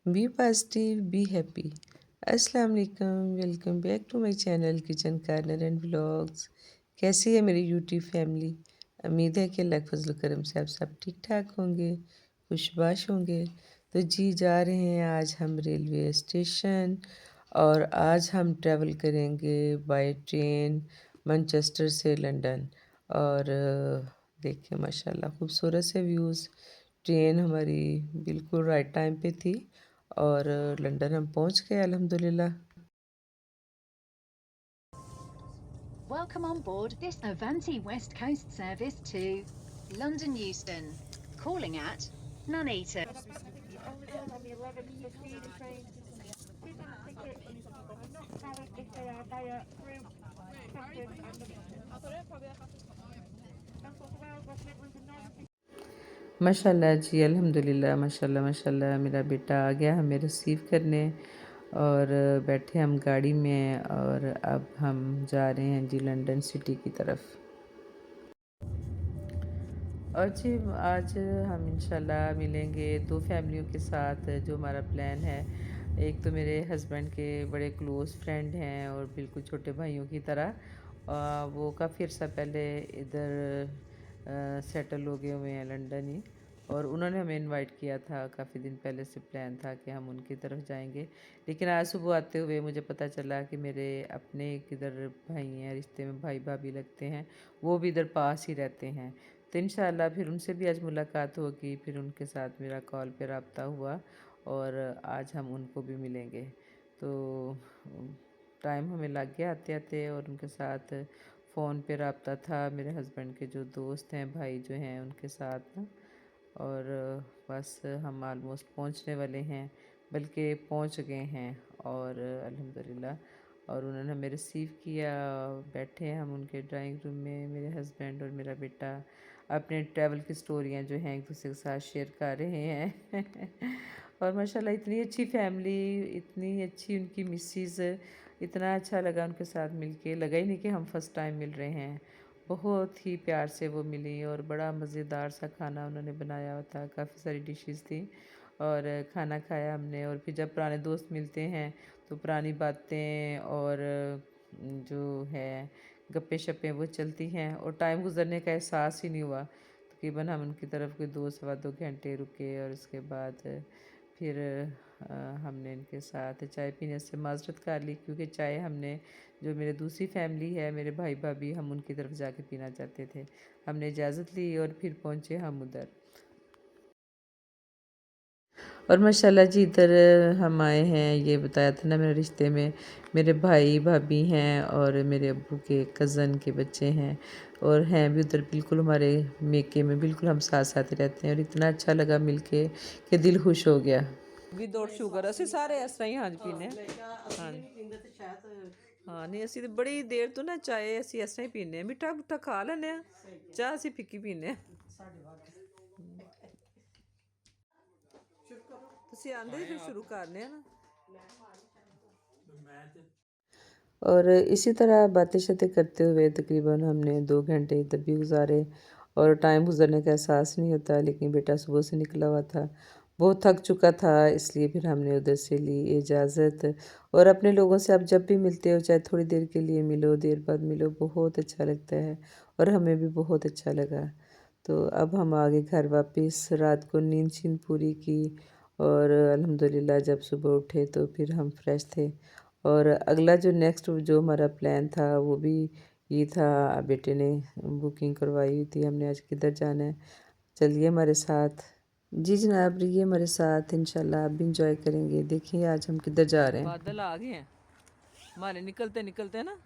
B positive B happy. अस्सलाम वालेकुम, welcome back to my channel kitchen corner and vlogs. कैसी है मेरी यूट्यूब फैमिली? उम्मीद है कि अल्लाह के फजल करम से आप सब ठीक ठाक होंगे, खुशबाश होंगे। तो जी जा रहे हैं आज हम रेलवे स्टेशन और आज हम ट्रैवल करेंगे बाय ट्रेन मैनचेस्टर से लंदन। और देखिए माशाल्लाह खूबसूरत से व्यूज़। ट्रेन हमारी बिल्कुल राइट टाइम पे थी और लंदन हम पहुंच गए अल्हम्दुलिल्लाह। Welcome on board this Avanti West Coast service to London Euston, calling at Nuneaton. Only goes on the 11:15 train. Season tickets are not valid if they are via through Clapham and Transport for Wales, West Midlands and Northern. माशाल्लाह जी अल्हम्दुलिल्लाह, माशाल्लाह माशाल्लाह मेरा बेटा आ गया हमें receive करने और बैठे हम गाड़ी में और अब हम जा रहे हैं जी लंदन सिटी की तरफ। और जी आज हम इंशाल्लाह मिलेंगे दो फैमिलियों के साथ। जो हमारा प्लान है, एक तो मेरे हस्बैंड के बड़े क्लोज़ फ्रेंड हैं और बिल्कुल छोटे भाइयों की तरह। वो काफ़ी अर्सा पहले इधर सेटल हो गए हुए हैं लंदन ही, और उन्होंने हमें इनवाइट किया था। काफ़ी दिन पहले से प्लान था कि हम उनकी तरफ जाएंगे, लेकिन आज सुबह आते हुए मुझे पता चला कि मेरे अपने किधर भाई हैं, रिश्ते में भाई भाभी लगते हैं, वो भी इधर पास ही रहते हैं। तो इंशाल्लाह फिर उनसे भी आज मुलाकात होगी। फिर उनके साथ मेरा कॉल पे रब्ता हुआ और आज हम उनको भी मिलेंगे। तो टाइम हमें लग गया आते आते, और उनके साथ फ़ोन पे रब्ता था मेरे हस्बैंड के जो दोस्त हैं, भाई जो हैं उनके साथ ना। और बस हम आलमोस्ट पहुंचने वाले हैं, बल्कि पहुंच गए हैं और अल्हम्दुलिल्लाह। और उन्होंने हमें रिसीव किया। बैठे हैं हम उनके ड्राइंग रूम में, मेरे हस्बैंड और मेरा बेटा अपने ट्रैवल की स्टोरियाँ जो हैं एक दूसरे के साथ शेयर कर रहे हैं और माशाल्लाह इतनी अच्छी फैमिली, इतनी अच्छी उनकी मिसेस, इतना अच्छा लगा उनके साथ मिलके। लगा ही नहीं कि हम फर्स्ट टाइम मिल रहे हैं। बहुत ही प्यार से वो मिली और बड़ा मज़ेदार सा खाना उन्होंने बनाया हुआ था। काफ़ी सारी डिशेस थी और खाना खाया हमने। और फिर जब पुराने दोस्त मिलते हैं तो पुरानी बातें और जो है गप्पे शप्पे वो चलती हैं और टाइम गुज़रने का एहसास ही नहीं हुआ। तकरीबन हम उनकी तरफ कोई 2 सवा 2 घंटे रुके और उसके बाद फिर हमने इनके साथ चाय पीने से माज़रत कर ली, क्योंकि चाय हमने, जो मेरे दूसरी फैमिली है, मेरे भाई भाभी, हम उनकी तरफ जाके पीना चाहते थे। हमने इजाज़त ली और फिर पहुँचे हम उधर। और माशाल्लाह जी इधर हम आए हैं, ये बताया था ना मेरे रिश्ते में मेरे भाई भाभी हैं और मेरे अब्बू के कज़न के बच्चे हैं, और हैं भी उधर बिल्कुल हमारे मेके में, बिल्कुल हम साथ साथ ही रहते हैं। और इतना अच्छा लगा मिलके कि दिल खुश हो गया। विदाउट शुगर ਅਸੀਂ ਸਾਰੇ ਇਸ ਤਰ੍ਹਾਂ ਹੀ ਹਾਂਜੀ ਪੀਨੇ ਹਾਂ। ਹਾਂਜੀ ਨਹੀਂ ਪੀਂਦੇ ਤੇ ਸ਼ਾਇਦ ਹਾਂ ਨਹੀਂ, ਅਸੀਂ ਤੇ ਬੜੀ ਦੇਰ ਤੋਂ ਨਾ ਚਾਏ ਅਸੀਂ ਇਸ ਤਰ੍ਹਾਂ ਹੀ ਪੀਨੇ ਹਾਂ, ਮਿੱਠਾ ਮੁੱਠਾ ਖਾ ਲੈਂਦੇ ਹਾਂ, ਚਾਹ ਅਸੀਂ ਫਿੱਕੀ ਪੀਨੇ ਹਾਂ। ਤੁਸੀਂ ਆਂਦੇ ਫਿਰ ਸ਼ੁਰੂ ਕਰਨੇ ਆ ना। और इसी तरह बातें शातें करते हुए तकरीबन हमने 2 घंटे इधर भी गुजारे और टाइम गुजरने का एहसास नहीं होता। लेकिन बेटा सुबह से निकला हुआ था, बहुत थक चुका था, इसलिए फिर हमने उधर से ली इजाज़त। और अपने लोगों से आप जब भी मिलते हो, चाहे थोड़ी देर के लिए मिलो, देर बाद मिलो, बहुत अच्छा लगता है और हमें भी बहुत अच्छा लगा। तो अब हम आ गए घर वापस, रात को नींद शींद पूरी की और अल्हम्दुलिल्लाह जब सुबह उठे तो फिर हम फ्रेश थे। और अगला जो नेक्स्ट जो हमारा प्लान था वो भी ये था, बेटे ने बुकिंग करवाई हुई थी हमने आज किधर जाना है। चलिए हमारे साथ। जी जनाब, रहिए हमारे साथ, इंशाल्लाह आप भी इंजॉय करेंगे। देखिए आज हम किधर जा रहे हैं। बादल आ गए हैं हमारे निकलते निकलते ना।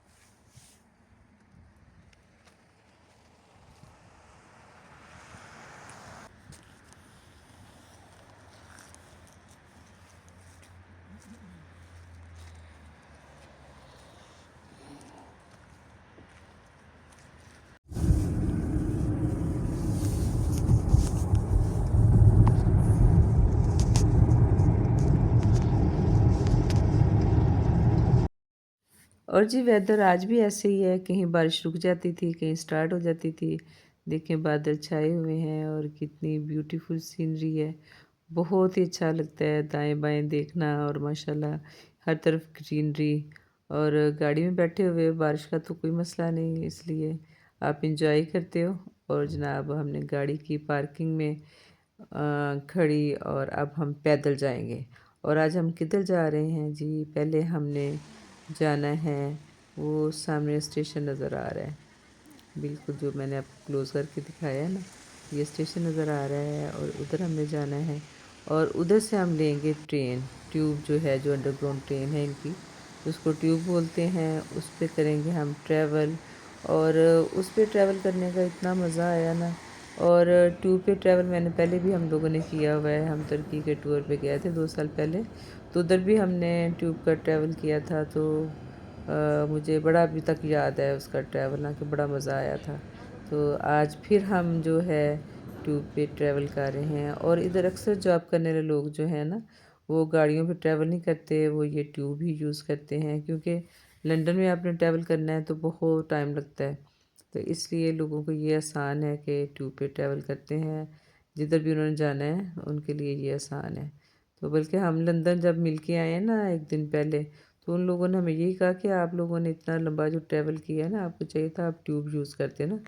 और जी वेदर आज भी ऐसे ही है, कहीं बारिश रुक जाती थी, कहीं स्टार्ट हो जाती थी। देखें बादल छाए हुए हैं और कितनी ब्यूटीफुल सीनरी है। बहुत ही अच्छा लगता है दाएं-बाएं देखना और माशाल्लाह हर तरफ ग्रीनरी और गाड़ी में बैठे हुए बारिश का तो कोई मसला नहीं इसलिए आप एंजॉय करते हो और जनाब हमने गाड़ी की पार्किंग में खड़ी और अब हम पैदल जाएंगे और आज हम किधर जा रहे हैं जी पहले हमने जाना है वो सामने स्टेशन नज़र आ रहा है बिल्कुल जो मैंने आपको क्लोज करके दिखाया है ना ये स्टेशन नज़र आ रहा है और उधर हमने जाना है और उधर से हम लेंगे ट्रेन ट्यूब जो है जो अंडरग्राउंड ट्रेन है इनकी उसको ट्यूब बोलते हैं उस पर करेंगे हम ट्रैवल और उस पर ट्रैवल करने का इतना मज़ा आया ना और ट्यूब पे ट्रैवल मैंने पहले भी हम लोगों ने किया हुआ है हम तुर्की के टूर पे गए थे 2 साल पहले तो उधर भी हमने ट्यूब का ट्रैवल किया था तो मुझे बड़ा अभी तक याद है उसका ट्रैवल ना कि बड़ा मज़ा आया था तो आज फिर हम जो है ट्यूब पे ट्रैवल कर रहे हैं और इधर अक्सर जॉब करने वाले लोग जो हैं ना वो गाड़ियों पे ट्रैवल नहीं करते वो ये ट्यूब ही यूज़ करते हैं क्योंकि लंदन में आपने ट्रैवल करना है तो बहुत टाइम लगता है तो इसलिए लोगों को ये आसान है कि ट्यूब पे ट्रैवल करते हैं जिधर भी उन्होंने जाना है उनके लिए ये आसान है तो बल्कि हम लंदन जब मिल के आए हैं ना एक दिन पहले तो उन लोगों ने हमें यही कहा कि आप लोगों ने इतना लंबा जो ट्रैवल किया है ना आपको चाहिए था आप ट्यूब यूज़ करते ना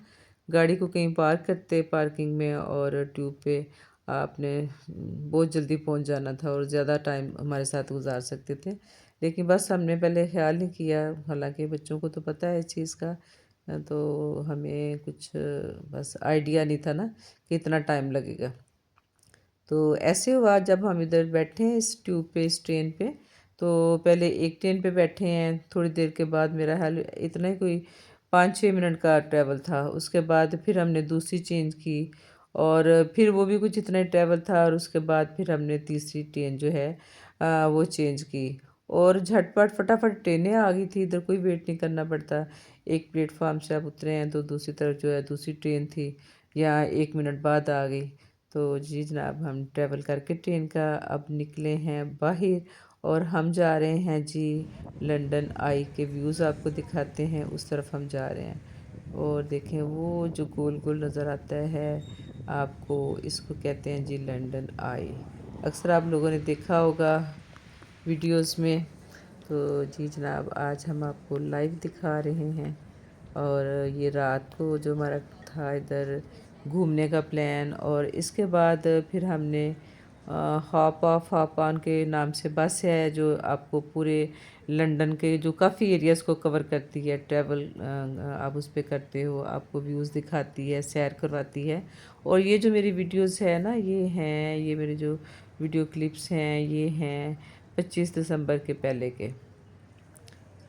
गाड़ी को कहीं पार्क करते पार्किंग में और ट्यूब पे आपने बहुत जल्दी पहुंच जाना था और ज़्यादा टाइम हमारे साथ गुजार सकते थे लेकिन बस हमने पहले ख्याल नहीं किया हालांकि बच्चों को तो पता है इस चीज़ का तो हमें कुछ बस आइडिया नहीं था ना कि इतना टाइम लगेगा तो ऐसे हुआ जब हम इधर बैठे हैं इस ट्यूब पे इस ट्रेन पे तो पहले एक ट्रेन पे बैठे हैं थोड़ी देर के बाद मेरा हाल इतना ही कोई 5-6 मिनट का ट्रैवल था उसके बाद फिर हमने दूसरी चेंज की और फिर वो भी कुछ इतना ही ट्रैवल था और उसके बाद फिर हमने तीसरी ट्रेन जो है वो चेंज की और झटपट फटाफट ट्रेनें आ गई थी इधर कोई वेट नहीं करना पड़ता एक प्लेटफार्म से आप उतरे हैं तो दूसरी तरफ जो है दूसरी ट्रेन थी या 1 मिनट बाद आ गई तो जी जनाब हम ट्रैवल करके ट्रेन का अब निकले हैं बाहर और हम जा रहे हैं जी लंदन आई के व्यूज़ आपको दिखाते हैं उस तरफ हम जा रहे हैं और देखें वो जो गोल गोल नज़र आता है आपको इसको कहते हैं जी लंदन आई अक्सर आप लोगों ने देखा होगा वीडियोस में तो जी जनाब आज हम आपको लाइव दिखा रहे हैं और ये रात को जो हमारा था इधर घूमने का प्लान और इसके बाद फिर हमने हॉप ऑफ हॉप ऑन के नाम से बस है जो आपको पूरे लंदन के जो काफ़ी एरियाज़ को कवर करती है ट्रैवल आप उस पर करते हो आपको व्यूज़ दिखाती है सैर करवाती है और ये जो मेरी वीडियोस है ना ये मेरे जो वीडियो क्लिप्स हैं ये हैं 25 दिसंबर के पहले के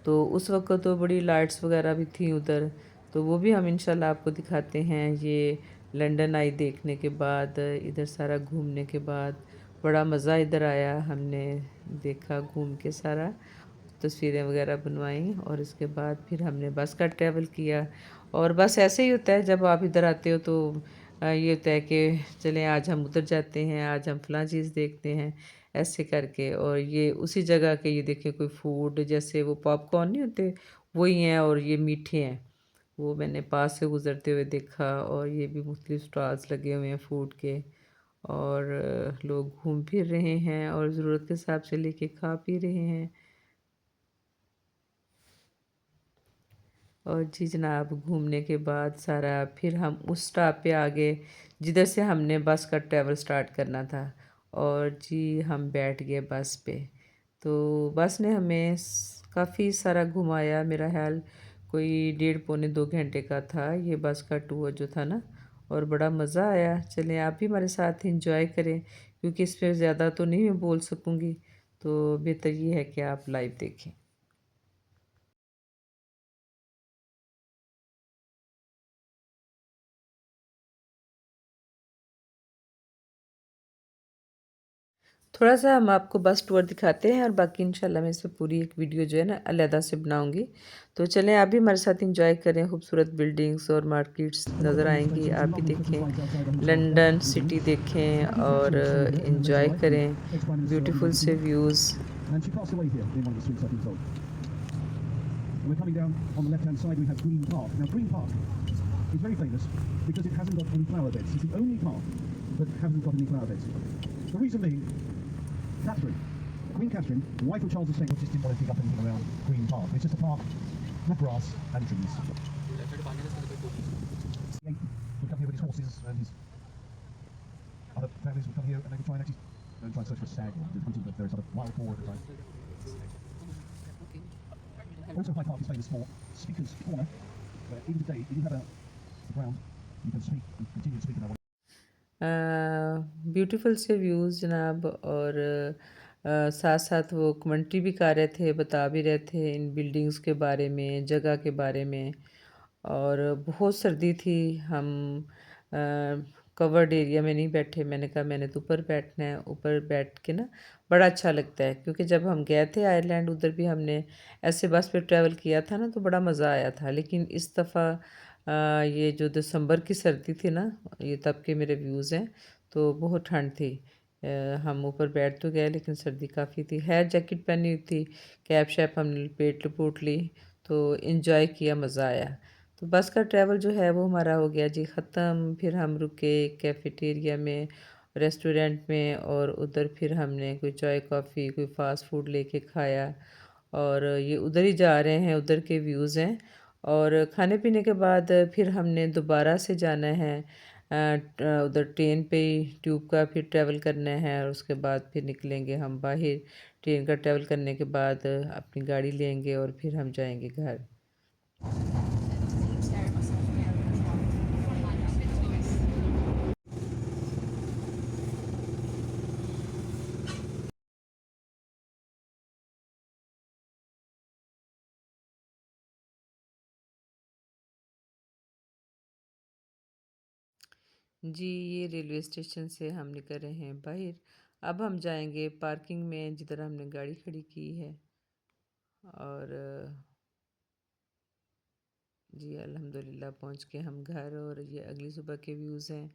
तो उस वक्त तो बड़ी लाइट्स वगैरह भी थी उधर तो वो भी हम इंशाल्लाह आपको दिखाते हैं ये लंदन आई देखने के बाद इधर सारा घूमने के बाद बड़ा मज़ा इधर आया हमने देखा घूम के सारा तस्वीरें वगैरह बनवाई और इसके बाद फिर हमने बस का ट्रैवल किया और बस ऐसे ही होता है जब आप इधर आते हो तो ये होता है कि चलें आज हम उधर जाते हैं आज हम फ़लाँ चीज़ देखते हैं ऐसे करके और ये उसी जगह के ये देखिए कोई फूड जैसे वो पॉपकॉर्न नहीं होते वही हैं और ये मीठे हैं वो मैंने पास से गुज़रते हुए देखा और ये भी मुख्तलिफ स्टॉल्स लगे हुए हैं फूड के और लोग घूम फिर रहे हैं और ज़रूरत के हिसाब से लेके खा पी रहे हैं और जी जनाब घूमने के बाद सारा फिर हम उस स्टॉप पे आ गए जिधर से हमने बस का ट्रैवल स्टार्ट करना था और जी हम बैठ गए बस पे तो बस ने हमें काफ़ी सारा घुमाया मेरा ख्याल कोई 1.5 पौने 2 घंटे का था ये बस का टूर जो था ना और बड़ा मज़ा आया चलें आप भी हमारे साथ इंजॉय करें क्योंकि इस पर ज़्यादा तो नहीं मैं बोल सकूँगी तो बेहतर ये है कि आप लाइव देखें थोड़ा सा हम आपको बस टूर दिखाते हैं और बाकी इंशाल्लाह मैं इस पर पूरी एक वीडियो जो है ना अलहदा से बनाऊंगी तो चलें आप भी हमारे साथ इंजॉय करें खूबसूरत बिल्डिंग्स और मार्केट्स नज़र आएंगी आप भी देखें लंदन सिटी देखें और इंजॉय करें ब्यूटीफुल से views And she passed away here in one of the streets, I've been told. And we're coming down on the left-hand side, we have Green Park. Now, Green Park is very famous because it hasn't got any flower beds. It's the only park that hasn't got any flower beds. The reason being, Catherine, Queen Catherine, wife of Charles II, just didn't want to dig up anything around Green Park. It's just a park with grass and trees. He would come here with his horses and his other families would come here and they would try and actually try and search for stag or hunting, but various other wild boar at the time. Also, Hyde Park is famous for Speaker's Corner, where even today, if you have a ground, you can speak and continue to speak about beautiful से views जनाब, और साथ साथ वो commentary भी कर रहे थे, बता भी रहे थे इन बिल्डिंग्स के बारे में, जगह के बारे में। और बहुत सर्दी थी, हम कवर्ड एरिया में नहीं बैठे। मैंने कहा मैंने तो ऊपर बैठना है, ऊपर बैठ के ना बड़ा अच्छा लगता है। क्योंकि जब हम गए थे आयरलैंड, उधर भी हमने ऐसे बस पे ट्रैवल किया था ना, तो बड़ा मज़ा आया था। लेकिन इस दफ़ा ये जो दिसंबर की सर्दी थी ना, ये तब के मेरे व्यूज़ हैं, तो बहुत ठंड थी। हम ऊपर बैठ तो गए लेकिन सर्दी काफ़ी थी। हेयर जैकेट पहनी हुई थी, कैप शैप हमने लपेट लपूट ली, तो इन्जॉय किया, मज़ा आया। तो बस का ट्रैवल जो है वो हमारा हो गया जी ख़त्म। फिर हम रुके कैफ़ेटेरिया में, रेस्टोरेंट में, और उधर फिर हमने कोई चाय कॉफ़ी, कोई फ़ास्ट फूड लेके खाया। और ये उधर ही जा रहे हैं, उधर के व्यूज़ हैं। और खाने पीने के बाद फिर हमने दोबारा से जाना है उधर ट्रेन पे ही, ट्यूब का फिर ट्रैवल करना है, और उसके बाद फिर निकलेंगे हम बाहर। ट्रेन का ट्रैवल करने के बाद अपनी गाड़ी लेंगे और फिर हम जाएंगे घर। जी, ये रेलवे स्टेशन से हम निकल रहे हैं बाहर। अब हम जाएंगे पार्किंग में जिधर हमने गाड़ी खड़ी की है। और जी अल्हम्दुलिल्लाह पहुंच के हम घर। और ये अगली सुबह के व्यूज़ हैं।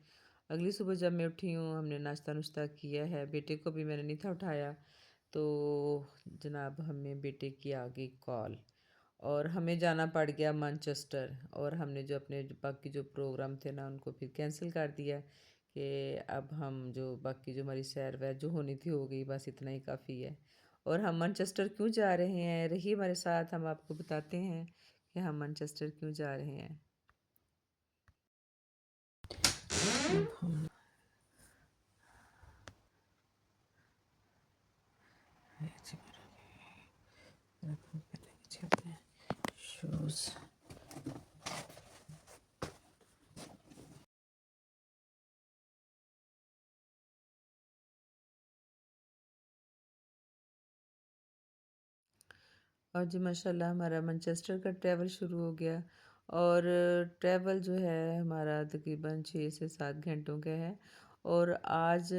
अगली सुबह जब मैं उठी हूँ, हमने नाश्ता नुश्ता किया है। बेटे को भी मैंने नहीं था उठाया, तो जनाब हमें बेटे की आ गई कॉल और हमें जाना पड़ गया मैनचेस्टर। और हमने जो अपने बाकी जो प्रोग्राम थे ना, उनको फिर कैंसिल कर दिया कि अब हम जो बाकी जो हमारी सैर वैर जो होनी थी हो गई, बस इतना ही काफ़ी है। और हम मैनचेस्टर क्यों जा रहे हैं, रहिए हमारे साथ, हम आपको बताते हैं कि हम मैनचेस्टर क्यों जा रहे हैं। शूज़ और जी माशाल्लाह हमारा मैनचेस्टर का ट्रैवल शुरू हो गया। और ट्रैवल जो है हमारा तकरीबन 6 से 7 घंटों का है। और आज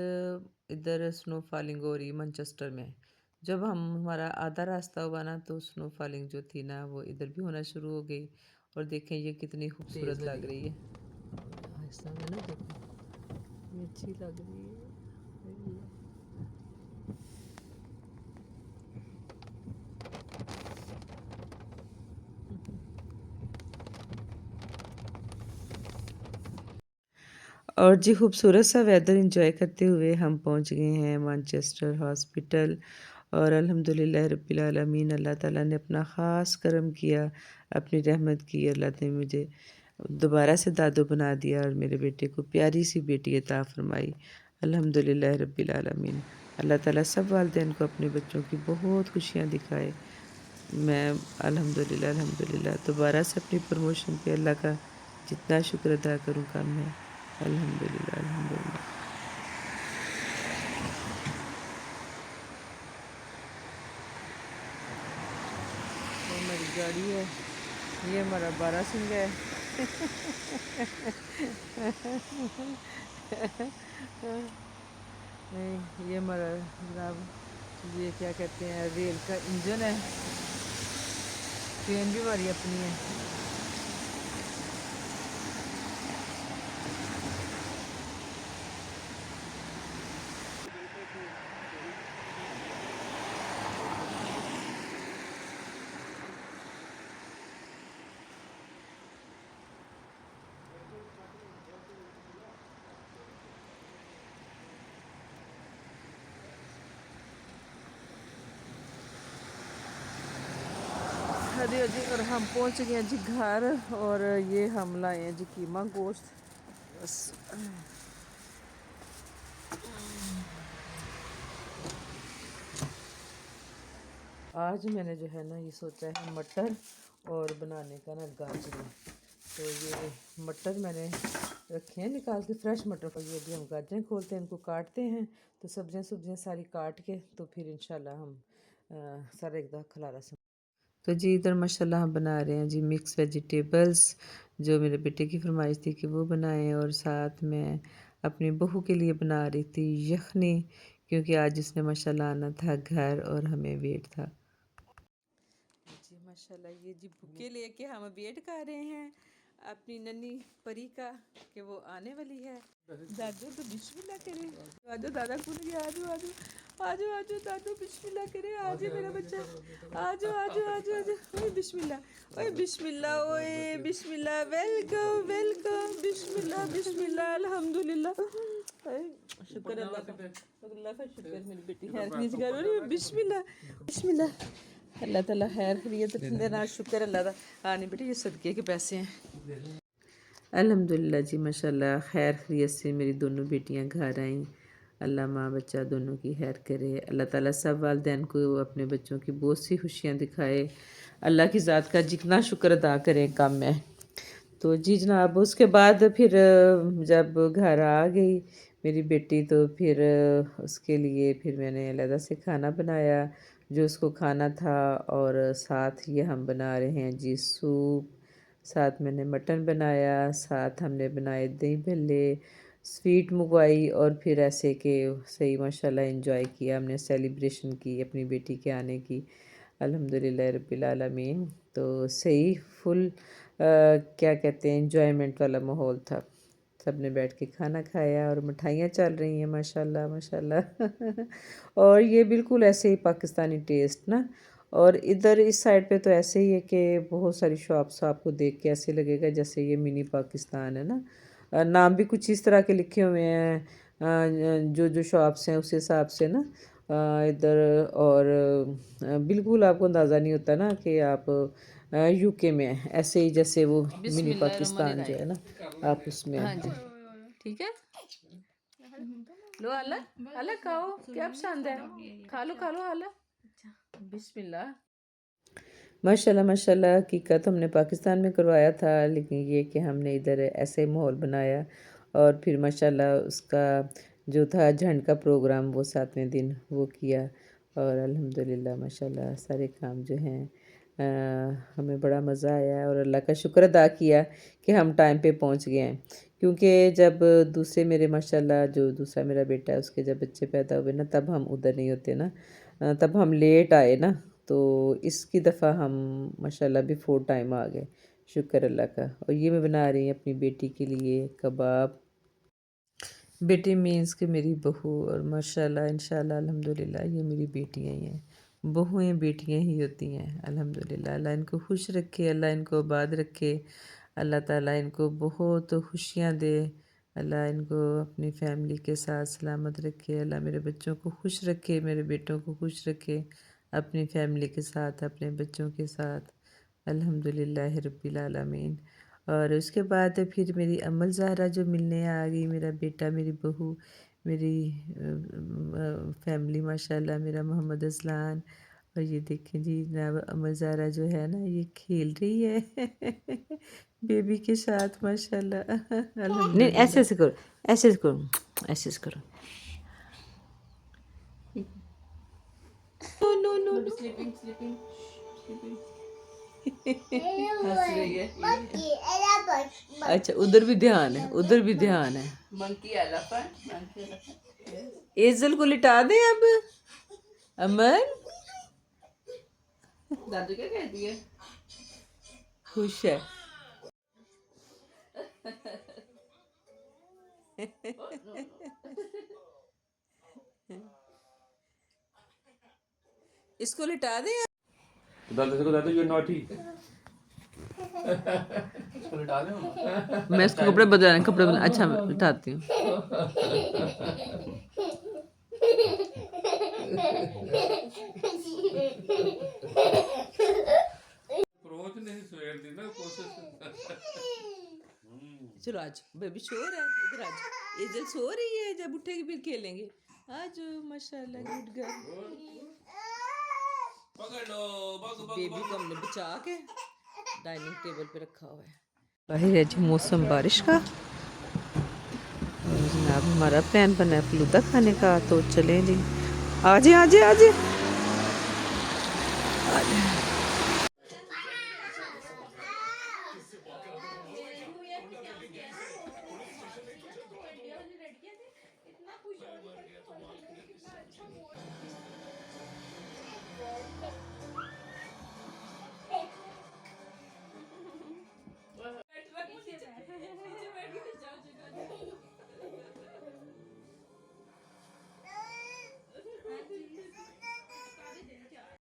इधर स्नो फॉलिंग हो रही मैनचेस्टर में। जब हम हमारा आधा रास्ता हुआ ना, तो स्नो फॉलिंग जो थी ना, वो इधर भी होना शुरू हो गई। और देखें ये कितनी खूबसूरत लग रही है। आहिस्ता में ना देखो, ये अच्छी लग रही है। और जी खूबसूरत सा वेदर एंजॉय करते हुए हम पहुंच गए हैं मैनचेस्टर हॉस्पिटल। और अल्हम्दुलिल्लाह रब्बिल आलमीन, अल्लाह ताला ने अपना ख़ास करम किया, अपनी रहमत की। अल्लाह ने मुझे दोबारा से दादू बना दिया और मेरे बेटे को प्यारी सी बेटी अता फ़रमाई। अल्हम्दुलिल्लाह रब्बिल आलमीन। अल्लाह ताला सब वालिदैन को अपने बच्चों की बहुत खुशियाँ दिखाए। मैं अल्हम्दुलिल्लाह दोबारा से अपनी प्रमोशन पे अल्लाह का जितना शुक्र अदा करूँ कम है। अल्हम्दुलिल्लाह। ये हमारी गाड़ी है, ये हमारा बारासिंगा है। नहीं, ये हमारा जनाब, ये क्या कहते हैं, रेल का इंजन है। ट्रेन भी हमारी अपनी है। हाँ जी हाँ जी, और हम पहुंच गए हैं जी घर, और ये हम लाए हैं जी कीमा गोश्त। बस आज मैंने जो है ना ये सोचा है मटर और बनाने का ना गाजर। तो ये मटर मैंने रखे हैं निकाल के, फ्रेश मटर को। ये अभी हम गाजरें खोलते हैं, इनको काटते हैं। तो सब्जियां सारी काट के तो फिर इंशाल्लाह हम सारा एक दफ़ा खलारा। तो जी इधर माशाल्लाह हम बना रहे हैं जी मिक्स वेजिटेबल्स, जो मेरे बेटे की फरमाइश थी कि वो बनाएं, और साथ में अपनी बहू के लिए बना रही थी यखनी, क्योंकि आज उसने माशाल्लाह आना था घर और हमें वेट था जी। माशाल्लाह ये जी बुके लेके हम वेट कर रहे हैं अपनी नन्ही परी का कि वो आने वाली है। दादू तो बिस्मिल्लाह करे, आजो दादा खुल गया, आजो आजो आजो आजो दादू बिस्मिल्लाह करे, आजे मेरा बच्चा, आजो आजो आजो आजो, ओए बिस्मिल्लाह, ओए बिस्मिल्लाह, ओए बिस्मिल्लाह, वेलकम वेलकम, बिस्मिल्लाह बिस्मिल्लाह, अल्हम्दुलिल्लाह, शुक्र अल्लाह का, अल्लाह का शुक्र, मेरी बेटी खैर खरीज कर रही है, बिस्मिल्लाह बिस्मिल्लाह, अल्लाह ताला खैर खरीत देना, शुक्र अल्लाह दा। हाँ नहीं बेटी, ये सदके के पैसे हैं। अल्हम्दुलिल्लाह जी माशाल्लाह खैर खैरियत से मेरी दोनों बेटियां घर आईं। अल्लाह माँ बच्चा दोनों की खैर करे। अल्लाह ताला सब वालिदैन को अपने बच्चों की बहुत सी खुशियाँ दिखाए। अल्लाह की ज़ात का जितना शुक्र अदा करें कम है। तो जी जनाब उसके बाद फिर जब घर आ गई मेरी बेटी, तो फिर उसके लिए फिर मैंने अलग से खाना बनाया जो उसको खाना था, और साथ ये हम बना रहे हैं जी सूप, साथ मैंने मटन बनाया, साथ हमने बनाए दही भल्ले, स्वीट मंगवाई, और फिर ऐसे कि सही माशाल्लाह एंजॉय किया हमने, सेलिब्रेशन की अपनी बेटी के आने की। अल्हम्दुलिल्लाह रब्बिल आलमीन। तो सही फुल क्या कहते हैं एंजॉयमेंट वाला माहौल था। सब ने बैठ के खाना खाया और मिठाइयाँ चल रही हैं माशाल्लाह माशाल्लाह और ये बिल्कुल ऐसे ही पाकिस्तानी टेस्ट ना। और इधर इस साइड पे तो ऐसे ही है कि बहुत सारी शॉप्स आपको देख के ऐसे लगेगा जैसे ये मिनी पाकिस्तान है ना। नाम भी कुछ इस तरह के लिखे हुए हैं, जो जो शॉप्स हैं उस हिसाब से ना इधर। और बिल्कुल आपको अंदाज़ा नहीं होता ना कि आप यूके में हैं, ऐसे ही जैसे वो मिनी पाकिस्तान जो है ना आप उसमें हैं। ठीक है, लो आला, आला खाओ, क्या पसंद है, खा लो आला, बिस्मिल्लाह। माशाल्लाह माशाल्लाह, हकीकत हमने पाकिस्तान में करवाया था, लेकिन ये कि हमने इधर ऐसे माहौल बनाया, और फिर माशाल्लाह उसका जो था झंड का प्रोग्राम वो 7वें दिन वो किया, और अल्हम्दुलिल्लाह माशाल्लाह सारे काम जो हैं हमें बड़ा मज़ा आया, और अल्लाह का शुक्र अदा किया कि हम टाइम पे पहुंच गए हैं। क्योंकि जब दूसरे मेरे माशाल्लाह जो दूसरा मेरा बेटा है उसके जब बच्चे पैदा हुए ना, तब हम उधर नहीं होते ना, तब हम लेट आए ना। तो इसकी दफ़ा हम माशाल्लाह बिफ़ोर टाइम आ गए, शुक्र अल्लाह का। और ये मैं बना रही हूँ अपनी बेटी के लिए कबाब। बेटी मीन्स कि मेरी बहू, और माशाल्लाह इंशाल्लाह अल्हम्दुलिल्लाह ये मेरी बेटियां ही हैं। बहुएं बेटियां ही होती हैं अल्हम्दुलिल्लाह। अल्लाह इनको खुश रखे, अल्लाह इनको आबाद रखे, अल्लाह ताला इनको बहुत खुशियाँ दे, अल्लाह इनको अपनी फैमिली के साथ सलामत रखे, अल्लाह मेरे बच्चों को खुश रखे, मेरे बेटों को खुश रखे, अपनी फैमिली के साथ अपने बच्चों के साथ, अल्हम्दुलिल्लाह रब्बिल आलमीन। और उसके बाद फिर मेरी अमल ज़हरा जो मिलने आ गई, मेरा बेटा मेरी बहू मेरी फैमिली माशाल्लाह, मेरा मोहम्मद असलान। और ये देखें जी जनाब अमल ज़हरा जो है ना ये खेल रही है बेबी के साथ माशाल्लाह नहीं ऐसे ऐसे करो, ऐसे ऐसे करो, ऐसे ऐसे करो, no no no sleeping sleeping sleeping हंस रही है। अच्छा उधर भी ध्यान है, उधर भी ध्यान है। मंकी एलिफेंट, एजल को लिटा दें अब। अमन दादू क्या कहती है, खुश है। इसको लिटा दें। दादा को दादा यू नॉटी मैं इसको कपड़े बदलाने कपड़े बदला, अच्छा मैं लिटाती हूँ। चलो आज बेबी शोर है, इधर आज एजल सो रही है, जब उठेगी फिर खेलेंगे। आज माशाल्लाह गुड गर्ल। बेबी को हमने बचा के डाइनिंग टेबल पे रखा हुआ है। बाहर है जी मौसम बारिश का, और जनाब हमारा प्लान बना है फलूदा खाने का, तो चलें जी। आजे आजे आजे आजे।